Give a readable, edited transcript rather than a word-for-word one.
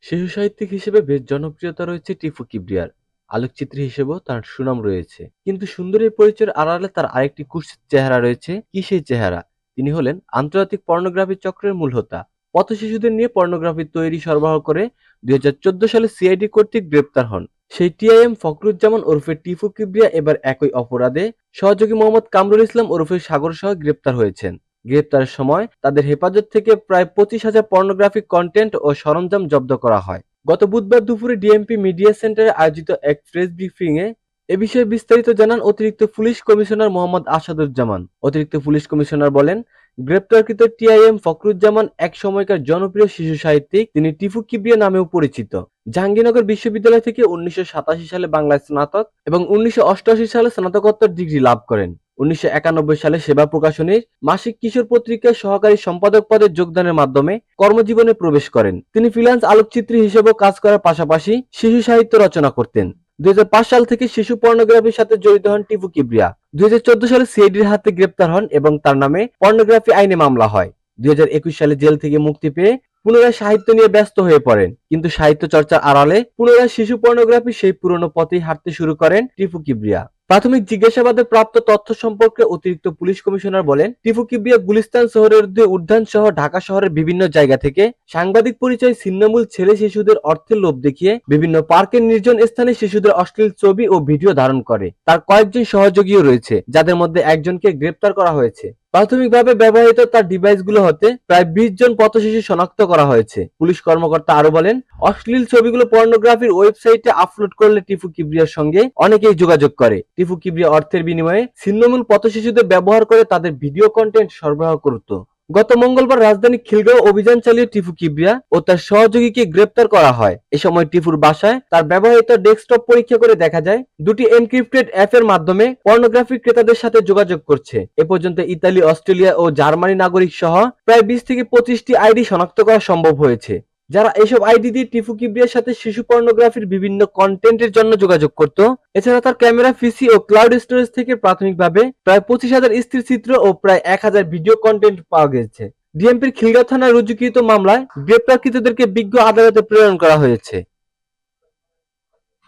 শিশু সাহিত্যিক হিসেবে বেশ জনপ্রিয়তা রয়েছে টিপু কিবরিয়ার। আলোকচিত্রী হিসেবেও তার সুনাম রয়েছে। কিন্তু সুন্দর এই পরিচয়ের আড়ালে তার আরেকটি কুৎসিত চেহারা রয়েছে। কি সেই চেহারা? তিনি হলেন আন্তর্জাতিক পর্নোগ্রাফি চক্রের মূল হোতা। পথ শিশুদের নিয়ে পর্নোগ্রাফি তৈরি সরবরাহ করে ২০১৪ সালে সিআইডি কর্তৃক গ্রেপ্তার হন। সেই টিআইএম ফখরুজ্জামান ওরফে টিপু কিবরিয়া এবার একই অপরাধে সহযোগী মোহাম্মদ কামরুল ইসলাম ওরফে সাগর সহ গ্রেপ্তার হয়েছেন। গ্রেপ্তারের সময় তাদের হেফাজত থেকে প্রায় ২৫,০০০ পর্নোগ্রাফিক কন্টেন্ট ও সরঞ্জাম জব্দ করা হয়। গত বুধবার দুপুরে ডিএমপি মিডিয়া সেন্টারে আয়োজিত এক প্রেস ব্রিফিংয়ে এ বিষয়ে বিস্তারিত জানান অতিরিক্ত পুলিশ কমিশনার মোহাম্মদ আসাদুজ্জামান। অতিরিক্ত পুলিশ কমিশনার বলেন, গ্রেপ্তারকৃত টিআইএম ফখরুজ্জামান এক সময়কার জনপ্রিয় শিশু সাহিত্যিক। তিনি টিপু কিবরিয়া নামেও পরিচিত। জাহাঙ্গীরনগর বিশ্ববিদ্যালয় থেকে ১৯৮৭ সালে বাংলায় স্নাতক এবং ১৯৮৮ সালে স্নাতকোত্তর ডিগ্রি লাভ করেন। ১৯৯১ সালে সেবা প্রকাশনীর মাসিক কিশোর পত্রিকায় সহকারী সম্পাদক পদে যোগদানের মাধ্যমে কর্মজীবনে প্রবেশ করেন। তিনি ফ্রিল্যান্স আলোকচিত্রী হিসেবেও কাজ করার পাশাপাশি শিশু সাহিত্য রচনা করতেন। ২০০৫ সাল থেকে শিশু পর্নোগ্রাফির সাথে জড়িত হন টিপু কিবরিয়া। ২০১৪ সালে সিআইডির হাতে গ্রেপ্তার হন এবং তার নামে পর্নোগ্রাফি আইনে মামলা হয়। ২০২১ সালে জেল থেকে মুক্তি পেয়ে পুনরায় সাহিত্য নিয়ে ব্যস্ত হয়ে পড়েন। কিন্তু সাহিত্য চর্চার আড়ালে পুনরায় শিশু পর্নোগ্রাফি সেই পুরনো পথেই হাঁটতে শুরু করেন টিপু কিবরিয়া। প্রাথমিক জিজ্ঞাসাবাদে প্রাপ্ত তথ্য সম্পর্কে অতিরিক্ত পুলিশ কমিশনার বলেন, টিপু কিবরিয়া গুলিস্তান, সোহরাওয়ার্দী উদ্যান সহ ঢাকা শহরের বিভিন্ন জায়গা থেকে সাংবাদিক পরিচয় ছিন্নমূল ছেলে শিশুদের অর্থের লোভ দেখিয়ে বিভিন্ন পার্কের নির্জন স্থানে শিশুদের অশ্লীল ছবি ও ভিডিও ধারণ করে। তার কয়েকজন সহযোগীও রয়েছে, যাদের মধ্যে একজনকে গ্রেপ্তার করা হয়েছে। প্রাথমিকভাবে ব্যবহৃত তার ডিভাইসগুলো হতে প্রায় ২০ জন পথশিশু শনাক্ত করা হয়েছে। পুলিশ কর্মকর্তা আরো বলেন, অশ্লীল ছবিগুলো পর্নোগ্রাফির ওয়েবসাইটে আপলোড করলে টিপু কিবরিয়ার সঙ্গে অনেকেই যোগাযোগ করে। টিপু কিবরিয়া অর্থের বিনিময়ে ছিন্নমূল পথশিশুদের ব্যবহার করে তাদের ভিডিও কন্টেন্ট সরবরাহ করত। গত মঙ্গলবার রাজধানী খিলগাঁও অভিযান চালিয়ে টিপু কিবরিয়া ও তার সহযোগীকে গ্রেপ্তার করা হয়। এ সময় টিপুর বাসায় তার ব্যবহৃত ডেস্কটপ পরীক্ষা করে দেখা যায় দুটি এনক্রিপ্টেড অ্যাপের মাধ্যমে পর্নোগ্রাফি ক্রেতাদের সাথে যোগাযোগ করছে। এ পর্যন্ত ইতালি, অস্ট্রেলিয়া ও জার্মানি নাগরিক সহ প্রায় ২০ থেকে ২৫টি আইডি শনাক্ত করা সম্ভব হয়েছে, যারা এসব আইডি দিয়ে টিপু কিবরিয়ার সাথে শিশু পর্নোগ্রাফির বিভিন্ন কন্টেন্টের জন্য যোগাযোগ করত। এছাড়া তার ক্যামেরা, পিসি ও ক্লাউড স্টোরেজ থেকে প্রাথমিকভাবে প্রায় ২৫,০০০ স্থিরচিত্র ও প্রায় ১,০০০ ভিডিও কন্টেন্ট পাওয়া গেছে। ডিএমপির খিলগাঁও থানায় রুজুকৃত মামলায় গ্রেপ্তারকৃতদেরকে বিজ্ঞ আদালতে প্রেরণ করা হয়েছে।